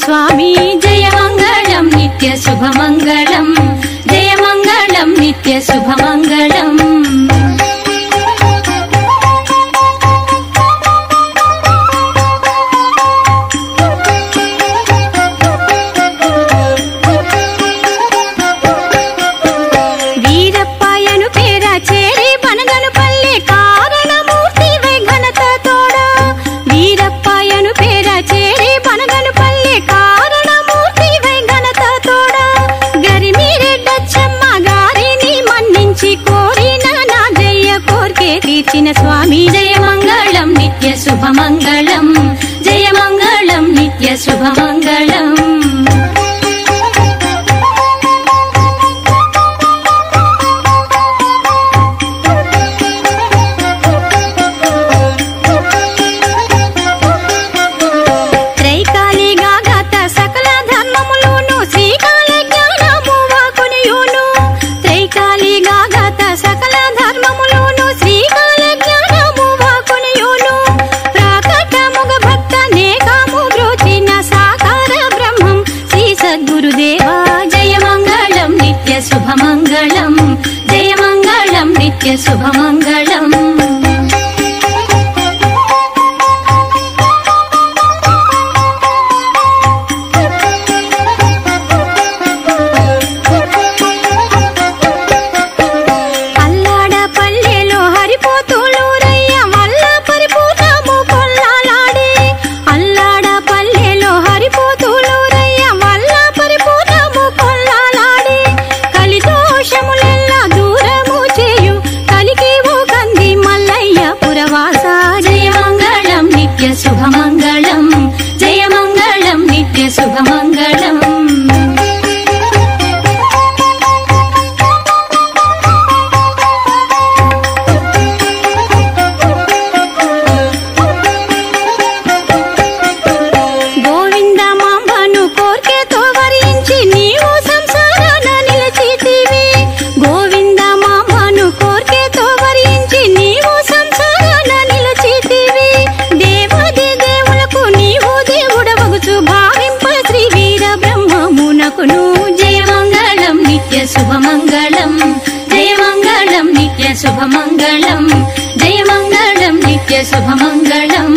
స్వామి జయ మంగళం నిత్య శుభమంగళం జయ మంగళం నిత్య శుభమంగళం స్వామి జయ మంగళం నిత్య శుభమంగళం జయ మంగళం నిత్య శుభమంగళం శుభమంగళం జయ మంగళం నిత్య శుభమంగళం శుభమంగళం జయ మంగళం నిత్య శుభమంగళం గోవింద మాంబను కోర్కెతో వరించి నీవు సంసారాన నిలిచితివి గోవింద మాంబను కోర్కెతో వరించి నీవు సంసారాన నిలిచితివి జయ మంగళం నిత్య శుభమంగళం జయ మంగళం నిత్య శుభమంగళం జయ మంగళం నిత్య శుభమంగళం